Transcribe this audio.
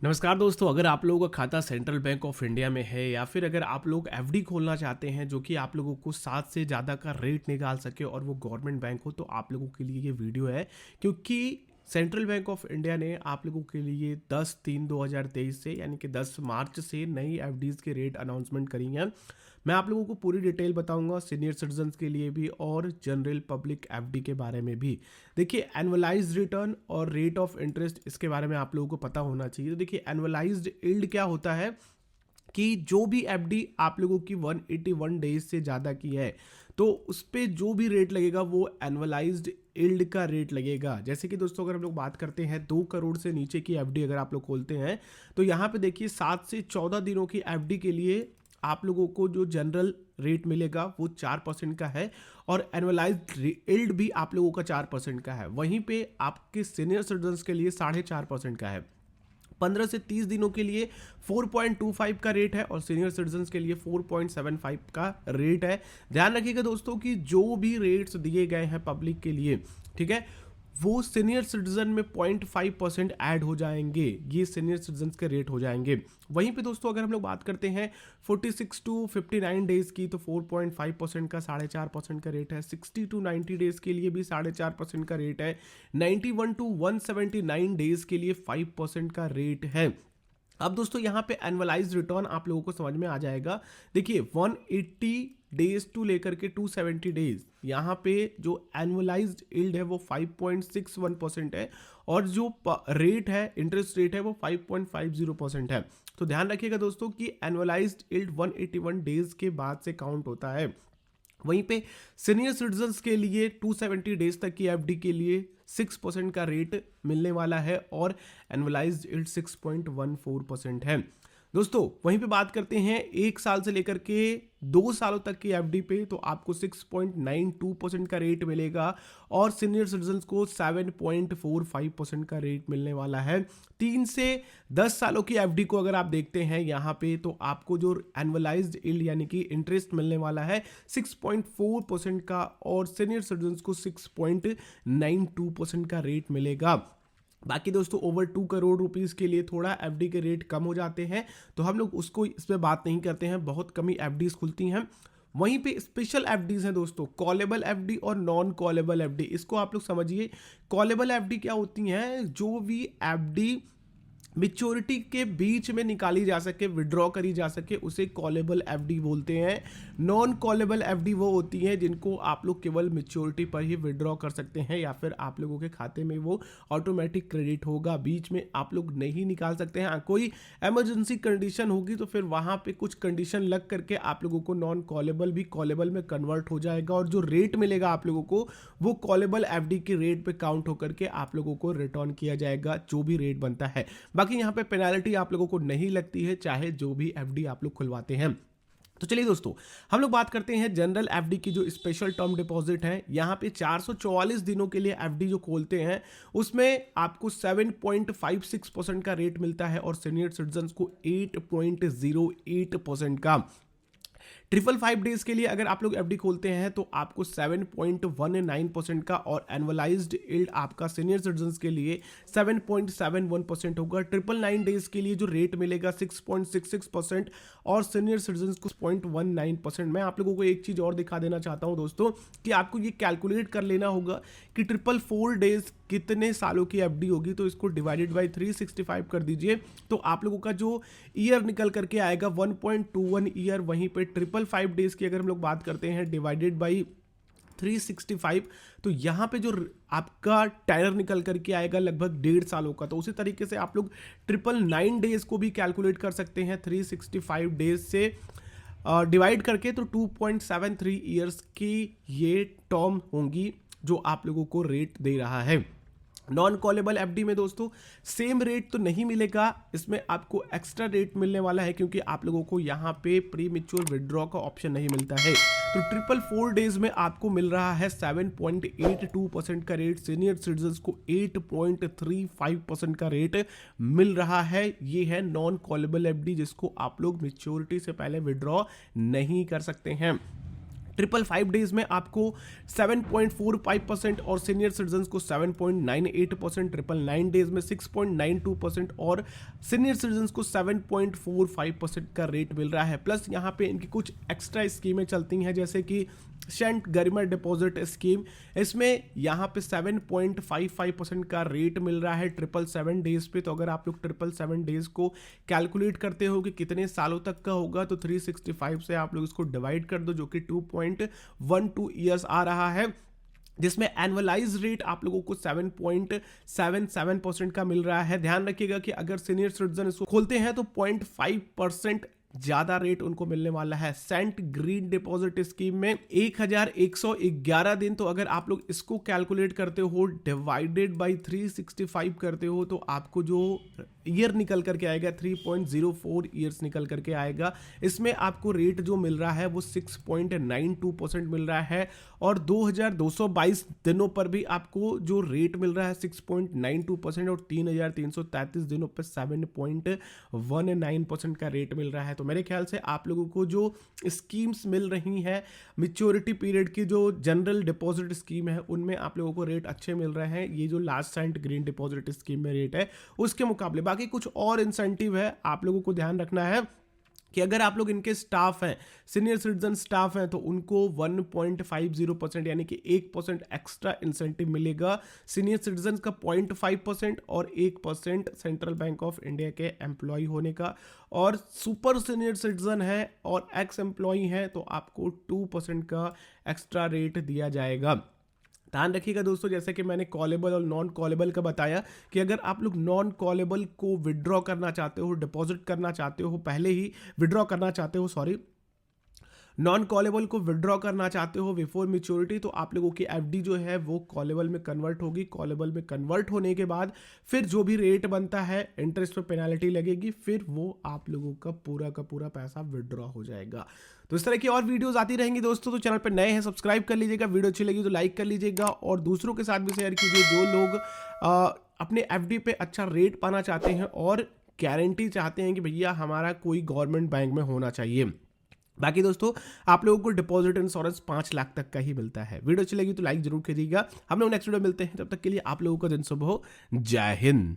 नमस्कार दोस्तों, अगर आप लोगों का खाता सेंट्रल बैंक ऑफ इंडिया में है या फिर अगर आप लोग एफडी खोलना चाहते हैं जो कि आप लोगों को 7 से ज़्यादा का रेट निकाल सके और वो गवर्नमेंट बैंक हो, तो आप लोगों के लिए ये वीडियो है। क्योंकि सेंट्रल बैंक ऑफ इंडिया ने आप लोगों के लिए 10/3/2023 से यानी कि 10 मार्च से नई एफडीज़ के रेट अनाउंसमेंट करी हैं। मैं आप लोगों को पूरी डिटेल बताऊंगा सीनियर सिटीजन्स के लिए भी और जनरल पब्लिक एफडी के बारे में भी। देखिए, एनुअलाइज्ड रिटर्न और रेट ऑफ इंटरेस्ट इसके बारे में आप लोगों को पता होना चाहिए। तो देखिए, एनुअलाइज्ड यील्ड क्या होता है कि जो भी एफडी आप लोगों की 181 डेज से ज़्यादा की है तो उस पर जो भी रेट लगेगा वो एनुअलाइज्ड यील्ड का रेट लगेगा। जैसे कि दोस्तों, अगर हम लोग बात करते हैं 2 करोड़ से नीचे की एफडी अगर आप लोग खोलते हैं तो यहाँ पे देखिए 7 से 14 दिनों की एफडी के लिए आप लोगों को जो जनरल रेट मिलेगा वो 4% का है और एनुअलाइज्ड यील्ड भी आप लोगों का 4% का है। वहीं पे आपके सीनियर सिटीजन्स के लिए 4.5% का है। 15 से 30 दिनों के लिए 4.25 का रेट है और सीनियर सिटीजन्स के लिए 4.75 का रेट है। ध्यान रखिएगा दोस्तों कि जो भी रेट्स दिए गए हैं पब्लिक के लिए, ठीक है, वो सीनियर सिटीजन में 0.5% ऐड हो जाएंगे। ये सीनियर सिटीजन के रेट हो जाएंगे। वहीं पे दोस्तों, अगर हम लोग बात करते हैं 46 टू 59 डेज की तो 4.5% का 4.5% का रेट है। 60 टू 90 डेज के लिए भी 4.5% का रेट है। 91 टू 179 डेज के लिए 5% का रेट है। अब दोस्तों, यहाँ पे एनुअलाइज्ड रिटर्न आप लोगों को समझ में आ जाएगा। देखिए, 180 डेज टू लेकर के 270 डेज, यहाँ पे जो एनुअलाइज्ड यील्ड है वो 5.61% है और जो रेट है, इंटरेस्ट रेट है, वो 5.50% है। तो ध्यान रखिएगा दोस्तों कि एनुअलाइज्ड यील्ड 181 डेज के बाद से काउंट होता है। वहीं पे सीनियर सिटीजन्स के लिए 270 डेज तक की एफडी के लिए 6% का रेट मिलने वाला है और एनुअलाइज्ड यील्ड 6.14% है। दोस्तों, वहीं पे बात करते हैं 1 साल से लेकर के 2 सालों तक की एफडी पे तो आपको 6.92% का रेट मिलेगा और सीनियर सिटीजन्स को 7.45% का रेट मिलने वाला है। 3 से 10 सालों की एफडी को अगर आप देखते हैं यहाँ पे तो आपको जो एनुअलाइज्ड यील्ड यानी कि इंटरेस्ट मिलने वाला है 6.4% का और सीनियर सिटीजन्स को 6.92% का रेट मिलेगा। बाकी दोस्तों, ओवर 2 करोड़ रुपीस के लिए थोड़ा एफडी के रेट कम हो जाते हैं तो हम लोग उसको इस पर बात नहीं करते हैं, बहुत कम ही एफडीज खुलती हैं। वहीं पे स्पेशल एफडीज हैं दोस्तों, कॉलेबल एफडी और नॉन कॉलेबल एफडी। इसको आप लोग समझिए। कॉलेबल एफडी क्या होती हैं? जो भी एफडी मिच्योरिटी के बीच में निकाली जा सके, विड्रॉ करी जा सके, उसे कॉलेबल एफडी बोलते हैं। नॉन कॉलेबल एफडी वो होती हैं जिनको आप लोग केवल मिच्योरिटी पर ही विड्रॉ कर सकते हैं या फिर आप लोगों के खाते में वो ऑटोमेटिक क्रेडिट होगा, बीच में आप लोग नहीं निकाल सकते हैं। कोई एमरजेंसी कंडीशन होगी तो फिर वहाँ पे कुछ कंडीशन लग करके आप लोगों को नॉन कॉलेबल भी कॉलेबल में कन्वर्ट हो जाएगा और जो रेट मिलेगा आप लोगों को वो कॉलेबल एफडी के रेट पे काउंट होकर के आप लोगों को रिटर्न किया जाएगा, जो भी रेट बनता है। बाकी यहाँ पे पेनाल्टी आप लोगों को नहीं लगती है, चाहे जो भी एफडी आप लोग खुलवाते हैं। तो चलिए दोस्तों, हम लोग बात करते हैं जनरल एफडी की जो स्पेशल टर्म डिपॉजिट है। यहाँ पे 444 दिनों के लिए एफडी जो खोलते हैं उसमें आपको 7.56% का रेट मिलता है और सीनियर सिटीजन्स को 8.08% का। 555 डेज के लिए अगर आप लोग एफडी खोलते हैं तो आपको 7.19% का और एनुअलाइज्ड यील्ड आपका सीनियर सिटीजन्स के लिए 7.71% होगा। 999 डेज के लिए जो रेट मिलेगा 6.66% और सीनियर सिटीजन्स को 0.19%। मैं आप लोगों को एक चीज़ और दिखा देना चाहता हूं दोस्तों कि आपको ये कैलकुलेट कर लेना होगा कि 444 डेज कितने सालों की एफडी होगी, तो इसको डिवाइडेड बाय 365 कर दीजिए तो आप लोगों का जो ईयर निकल करके आएगा 1.21 ईयर। वहीं पे 555 डेज की अगर हम लोग बात करते हैं डिवाइडेड बाई 365 तो यहाँ पे जो आपका टेनर निकल करके आएगा लगभग 1.5 सालों का। तो उसी तरीके से आप लोग 999 डेज को भी कैलकुलेट कर सकते हैं 365 डेज से डिवाइड करके, तो 2.73 ईयर्स की ये टर्म होंगी जो आप लोगों को रेट दे रहा है। नॉन कॉलेबल एफडी में दोस्तों सेम रेट तो नहीं मिलेगा, इसमें आपको एक्स्ट्रा रेट मिलने वाला है क्योंकि आप लोगों को यहाँ पे प्री मैच्योर विड्रॉ का ऑप्शन नहीं मिलता है। तो 444 डेज में आपको मिल रहा है 7.82% का रेट, सीनियर सिटीजन्स को 8.35% का रेट मिल रहा है। ये है नॉन कॉलेबल एफडी जिसको आप लोग मैच्योरिटी से पहले विड्रॉ नहीं कर सकते हैं। 555 डेज में आपको 7.45% और सीनियर सिटीजन्स को 7.98%, 999 डेज में 6.92% और सीनियर सिटीजन्स को 7.45% का रेट मिल रहा है। प्लस यहाँ पे इनकी कुछ एक्स्ट्रा स्कीमें चलती हैं, जैसे कि सेंट गरिमा डिपॉजिट स्कीम, इसमें यहाँ पे 7.55% का रेट मिल रहा है 777 डेज पे। तो अगर आप लोग 777 डेज को कैलकुलेट करते हो कि कितने सालों तक का होगा, तो 365 से आप लोग इसको डिवाइड कर दो, जो कि 2.12 ईयर्स आ रहा है, जिसमें एनुअलाइज रेट आप लोगों को 7.77% का मिल रहा है। ध्यान रखिएगा कि अगर सीनियर सिटीजन इसको खोलते हैं तो 0.5% ज्यादा रेट उनको मिलने वाला है। सेंट ग्रीन डिपॉजिट स्कीम में 1111 दिन, तो अगर आप लोग इसको कैलकुलेट करते हो डिवाइडेड बाय 365 करते हो, तो आपको जो ईयर निकल करके आएगा 3.04 ईयर्स निकल करके आएगा। इसमें आपको रेट जो मिल रहा है वो 6.92% मिल रहा है, और 2222 दिनों पर भी आपको जो रेट मिल रहा है 6.92%, और 3333 दिनों पर 7.19% का रेट मिल रहा है। तो मेरे ख्याल से आप लोगों को जो स्कीम्स मिल रही हैं मैच्योरिटी पीरियड की, जो जनरल डिपॉजिट स्कीम है, उनमें आप लोगों को रेट अच्छे मिल रहे हैं। ये जो last cent green deposit scheme में रेट है उसके मुकाबले। बाकी कुछ और इंसेंटिव है, आप लोगों को ध्यान रखना है कि अगर आप लोग इनके स्टाफ हैं, सीनियर सिटीजन स्टाफ हैं, तो उनको 1.50% यानी कि 1% एक्स्ट्रा इंसेंटिव मिलेगा। सीनियर सिटीजन का 0.5% और 1% सेंट्रल बैंक ऑफ इंडिया के एम्प्लॉय होने का, और सुपर सीनियर सिटीजन है और एक्स एम्प्लॉय है तो आपको 2% का एक्स्ट्रा रेट दिया जाएगा। ध्यान रखिएगा दोस्तों, जैसे कि मैंने कॉलेबल और नॉन कॉलेबल का बताया कि अगर आप लोग नॉन कॉलेबल को विड्रॉ करना चाहते हो, डिपॉजिट करना चाहते हो, पहले ही विड्रॉ करना चाहते हो, सॉरी, नॉन कॉलेबल को विड्रॉ करना चाहते हो बिफोर मैच्योरिटी, तो आप लोगों की एफडी जो है वो कॉलेबल में कन्वर्ट होगी। कॉलेबल में कन्वर्ट होने के बाद फिर जो भी रेट बनता है, इंटरेस्ट पे पेनल्टी लगेगी, फिर वो आप लोगों का पूरा पैसा विड्रॉ हो जाएगा। तो इस तरह की और वीडियोस आती रहेंगी दोस्तों। तो चैनल पर नए हैं सब्सक्राइब कर लीजिएगा, वीडियो अच्छी लगी तो लाइक कर लीजिएगा, और दूसरों के साथ भी शेयर कीजिए जो लोग अपने एफडी पे अच्छा रेट पाना चाहते हैं और गारंटी चाहते हैं कि भैया हमारा कोई गवर्नमेंट बैंक में होना चाहिए। बाकी दोस्तों, आप लोगों को डिपॉजिट इंश्योरेंस 5 लाख तक का ही मिलता है। वीडियो अच्छी लगी तो लाइक जरूर कीजिएगा। हम लोग नेक्स्ट वीडियो मिलते हैं, तब तक के लिए आप लोगों का दिन शुभ हो। जय हिंद।